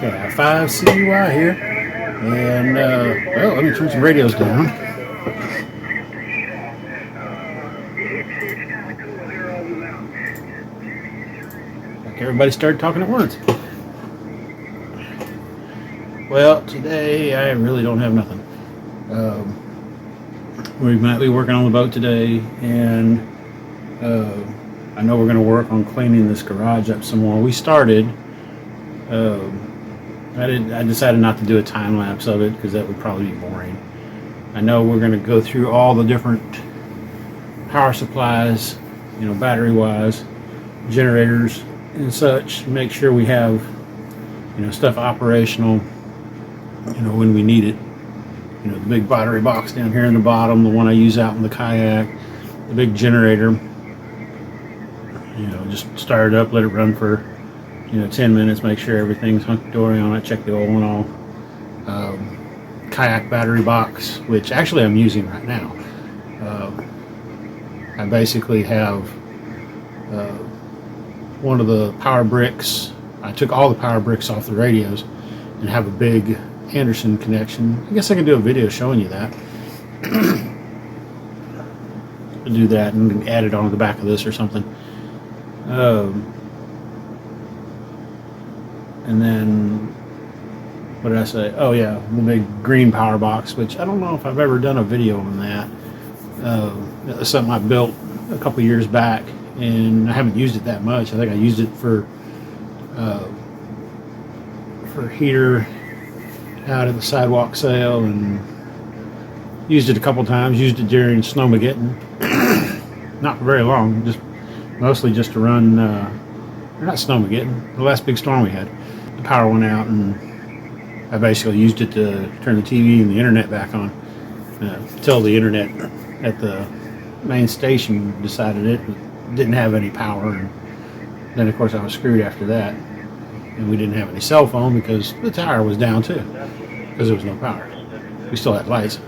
KI5CY here, and well, let me turn some radios down. Like everybody started talking at once. Well, today I really don't have nothing. We might be working on the boat today, and I know we're going to work on cleaning this garage up some more. We started. I decided not to do a time lapse of it because that would probably be boring. I know we're going to go through all the different power supplies, battery wise, generators and such, make sure we have stuff operational when we need it. The big battery box down here in the bottom, the one I use out in the kayak, the big generator, just start it up, let it run for 10 minutes, make sure everything's hunky-dory on it, check the oil and all. Kayak battery box, which actually I'm using right now. I basically have one of the power bricks. I took all the power bricks off the radios and have a big Anderson connection. I guess I could do a video showing you that. I'll do that and add it onto the back of this or something. And then, what did I say? Oh yeah, the big green power box, which I don't know if I've ever done a video on that. It's something I built a couple years back, and I haven't used it that much. I think I used it for heater out at the sidewalk sale, and used it a couple times. Used it during Snowmageddon. Not for very long, mostly just to run. Not Snowmageddon, the last big storm we had. The power went out, and I basically used it to turn the TV and the internet back on until the internet at the main station decided it didn't have any power, and then of course I was screwed after that. And we didn't have any cell phone because the tower was down too, because there was no power. We still had lights.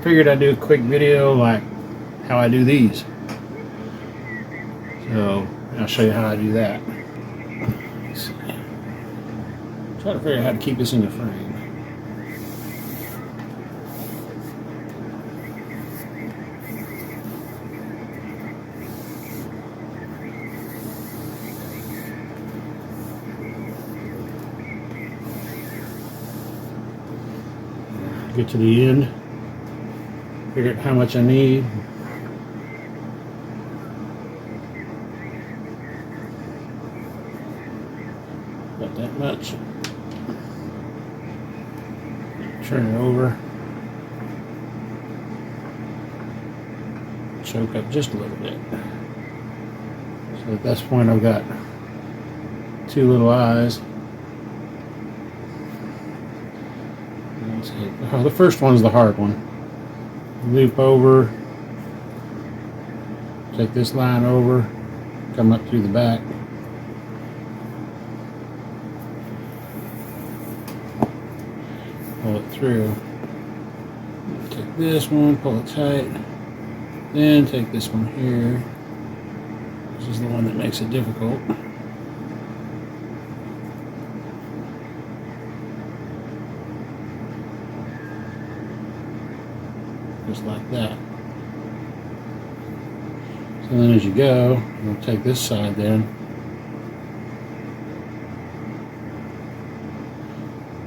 Figured I'd do a quick video like how I do these. So I'll show you how I do that. Let's see. Try to figure out how to keep this in the frame. Get to the end, figure out how much I need. About that much. Turn it over. Choke up just a little bit. So at this point I've got two little eyes. The first one's the hard one. Loop over, take this line over, come up through the back. Pull it through. Take this one, pull it tight. Then take this one here. This is the one that makes it difficult. Just like that. So then as you go, you'll take this side then,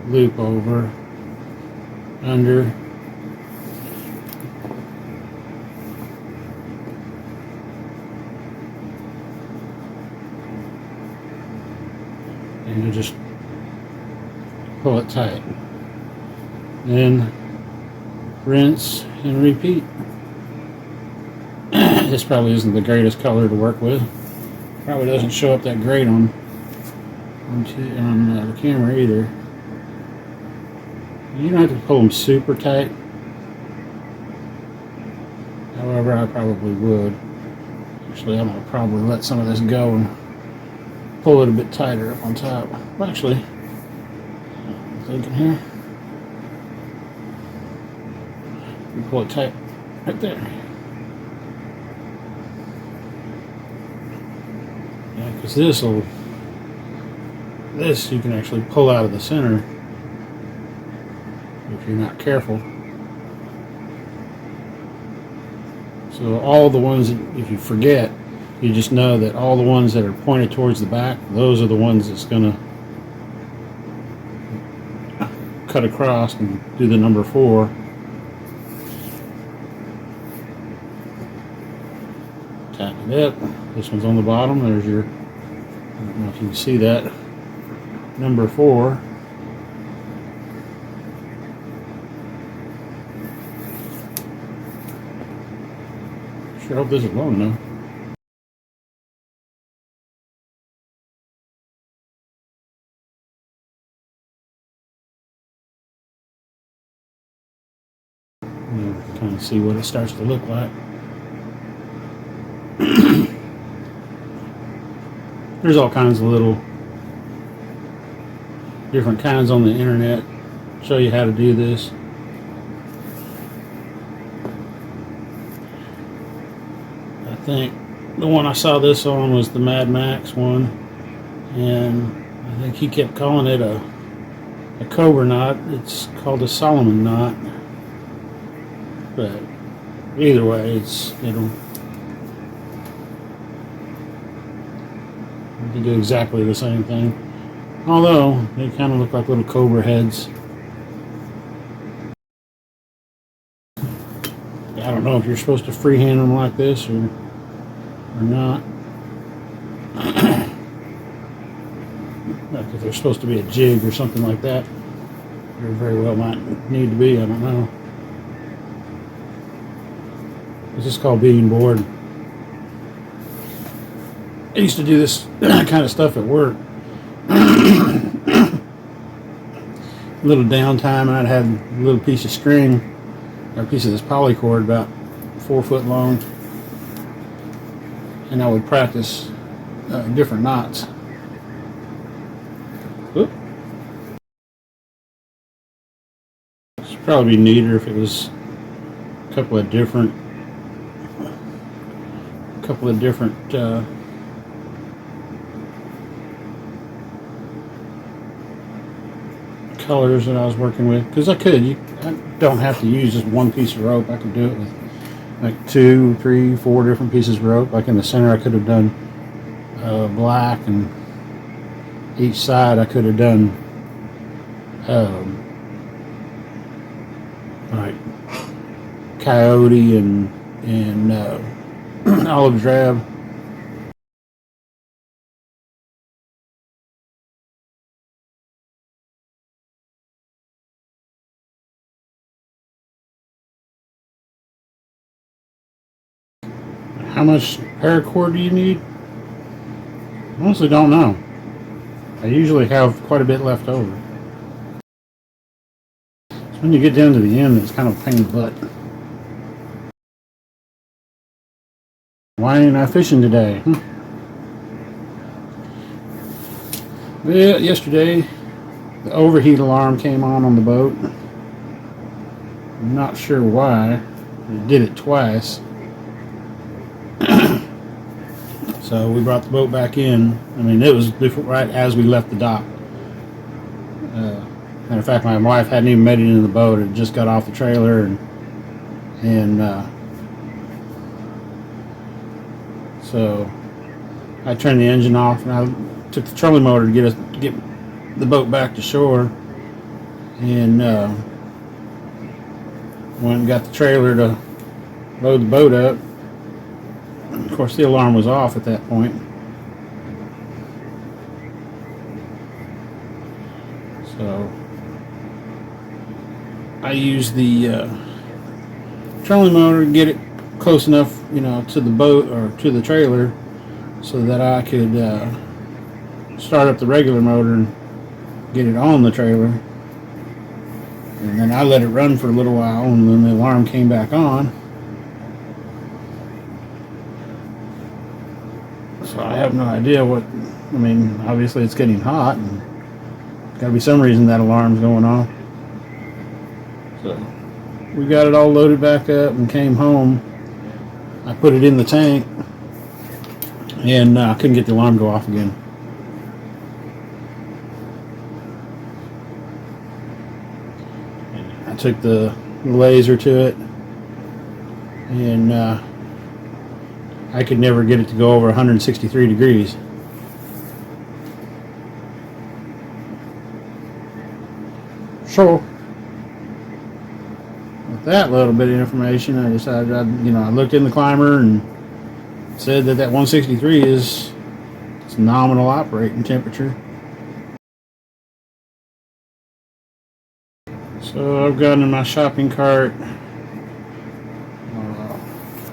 loop over, under, and you just pull it tight. Then rinse and repeat. This probably isn't the greatest color to work with. Probably doesn't show up that great on the camera either. You don't have to pull them super tight. However, I probably would. Actually, I'm going to probably let some of this go and pull it a bit tighter up on top. Well, actually, I'm thinking here. You pull it tight right there. Yeah, because this you can actually pull out of the center if you're not careful. So all the ones that, if you forget, you just know that all the ones that are pointed towards the back, those are the ones that's going to cut across and do the number 4. Tighten it up. This one's on the bottom. There's your, I don't know if you can see that, number 4. Sure hope this is long enough. Kind of see what it starts to look like. There's all kinds of little different kinds on the internet show you how to do this. I think the one I saw this on was the Mad Max one, and I think he kept calling it a cobra knot. It's called a Solomon knot. But either way, it'll do exactly the same thing. Although they kind of look like little cobra heads. I don't know if you're supposed to freehand them like this or not. Like if there's supposed to be a jig or something like that, there very well might need to be. I don't know. This is called being bored. I used to do this kind of stuff at work. A little downtime, and I'd have a little piece of string, or a piece of this paracord about 4 foot long, and I would practice different knots. Oop. This would probably be neater if it was a couple of different colors that I was working with, because I don't have to use just one piece of rope. I could do it with like 2, 3, 4 different pieces of rope. Like in the center I could have done black, and each side I could have done like coyote and olive drab. How much paracord do you need? Honestly, don't know. I usually have quite a bit left over. So when you get down to the end, it's kind of a pain in the butt. Why ain't I fishing today? Well, yesterday the overheat alarm came on the boat. I'm not sure why. It did it twice. So we brought the boat back in. I mean, it was right as we left the dock. Matter of fact, my wife hadn't even made it into the boat. It just got off the trailer, and so I turned the engine off, and I took the trolling motor to get the boat back to shore, and went and got the trailer to load the boat up. Of course, the alarm was off at that point. So I used the trolling motor to get it close enough, to the boat or to the trailer, so that I could start up the regular motor and get it on the trailer. And then I let it run for a little while, and then the alarm came back on. So I have no idea obviously it's getting hot, and there's got to be some reason that alarm's going off. So we got it all loaded back up and came home. I put it in the tank, and I couldn't get the alarm to go off again. took the laser to it, and I could never get it to go over 163 degrees. So, with that little bit of information, I decided I looked in the climber and said that 163 is its nominal operating temperature. So I've got in my shopping cart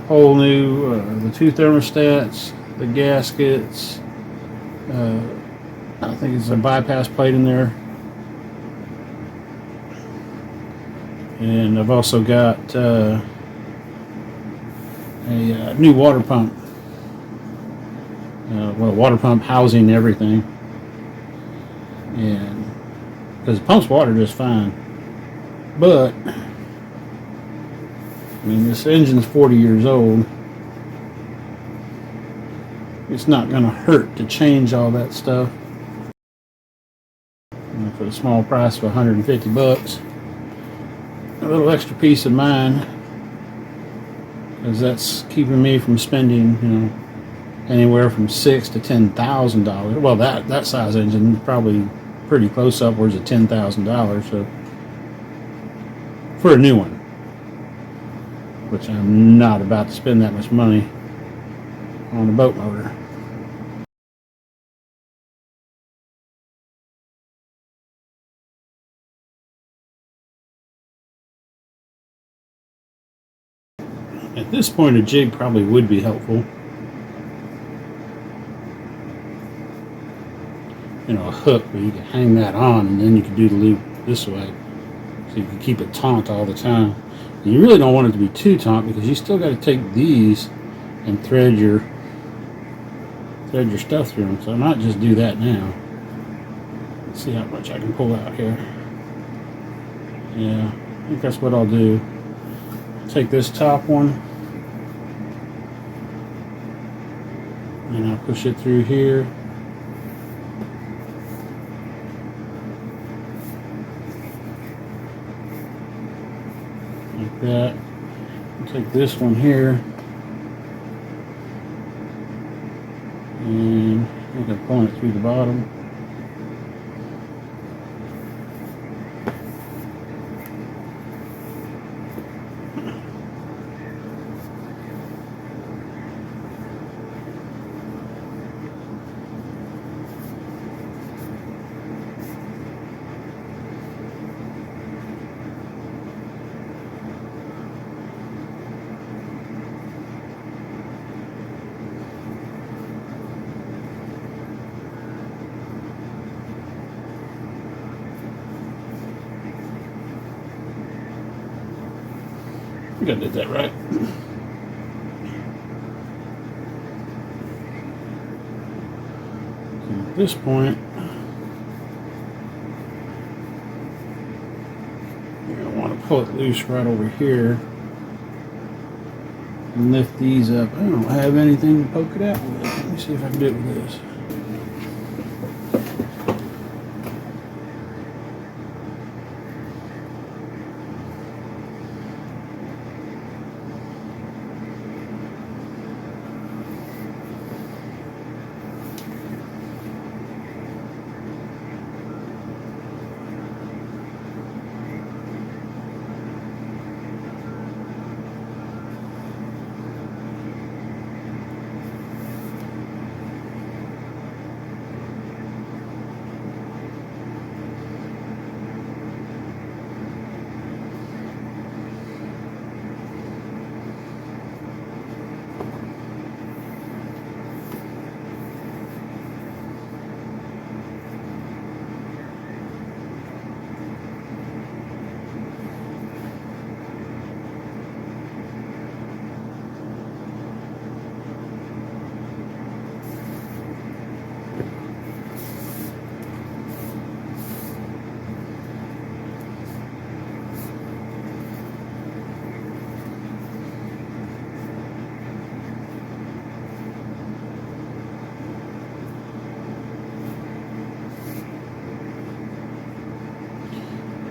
whole new the two thermostats, the gaskets. I think it's a bypass plate in there, and I've also got a new water pump. Water pump housing everything, and because it pumps water just fine. But I mean, this engine's 40 years old. It's not going to hurt to change all that stuff. And for the small price of 150 bucks, a little extra peace of mind, because that's keeping me from spending, anywhere from $6,000 to $10,000. Well, that size engine is probably pretty close upwards of $10,000. So for a new one, which I'm not about to spend that much money on a boat motor. At this point, a jig probably would be helpful. A hook where you can hang that on, and then you can do the loop this way, so you can keep it taut all the time. And you really don't want it to be too taut, because you still got to take these and thread your stuff through them. So I might just do that now. Let's see how much I can pull out here. Yeah, I think that's what I'll do. Take this top one, and I'll push it through here. Like that. I'll take this one here, and I think I'm pulling it through the bottom. I think I did that right. So at this point, you're going to want to pull it loose right over here and lift these up. I don't have anything to poke it out with. Let me see if I can do it with this.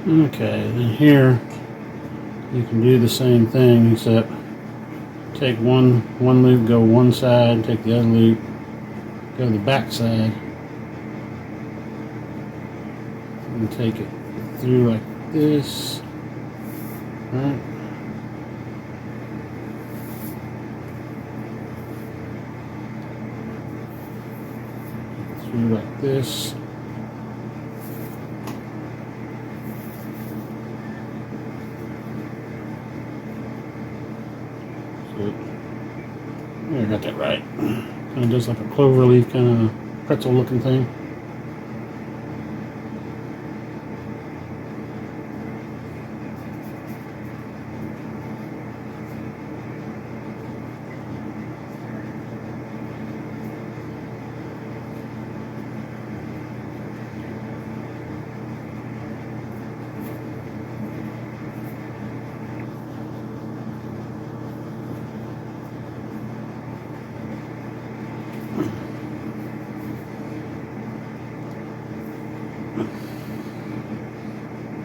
Okay, then here you can do the same thing, except take one loop, go one side, take the other loop, go to the back side, and take it through like this, right? Through like this. Yeah, I got that right. Kind of does like a clover leaf kind of pretzel looking thing.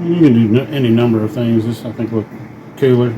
You can do any number of things. This, I think, look cooler.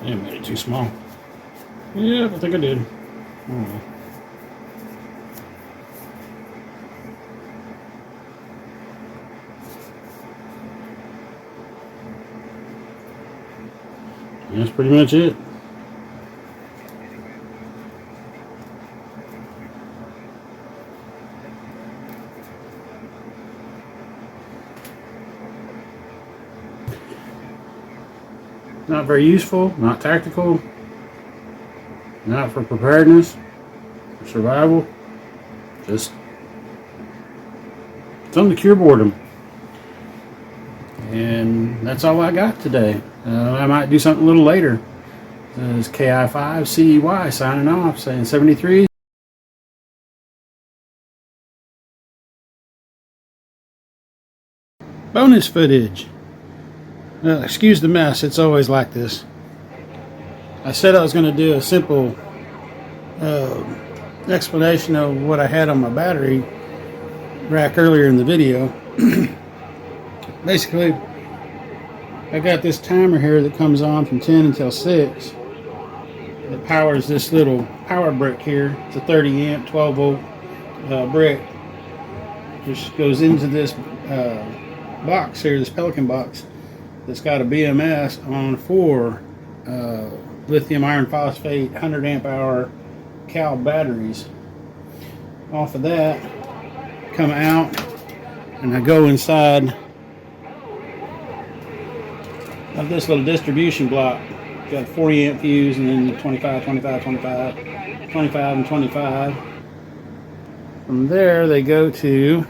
I made it too small. Yeah, I think I did. Oh well. That's pretty much it. Not very useful, not tactical, not for preparedness, for survival, just something to cure boredom. And that's all I got today. I might do something a little later. This is KI5CEY signing off, saying 73. Bonus footage. Excuse the mess, it's always like this. I said I was going to do a simple explanation of what I had on my battery rack earlier in the video. Basically, I got this timer here that comes on from 10 until 6 that powers this little power brick here. It's a 30 amp 12 volt brick, which goes into this box here, this Pelican box, that's got a BMS on 4 lithium iron phosphate 100 amp hour Cal batteries. Off of that, come out, and I go inside of this little distribution block. Got a 40 amp fuse, and then 25, 25, 25, 25, and 25. From there, they go to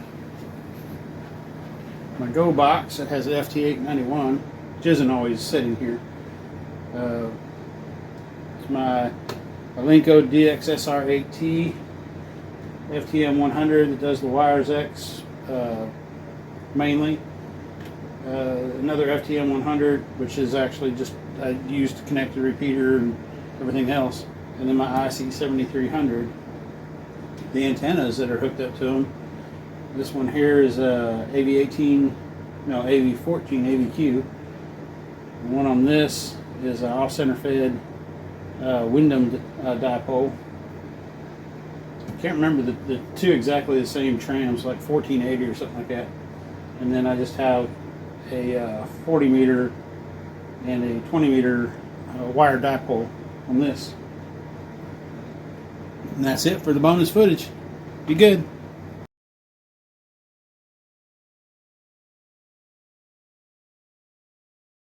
my Go box that has an FT891, which isn't always sitting here. It's my Alinco DXSR8T FTM100 that does the wires X mainly. Another FTM100, which is actually just I used to connect the repeater and everything else. And then my IC7300. The antennas that are hooked up to them. This one here is AV14 AVQ. The one on this is an off-center fed Wyndham dipole. I can't remember the two exactly the same trams, like 1480 or something like that. And then I just have a 40 meter and a 20 meter wire dipole on this. And that's it for the bonus footage. Be good.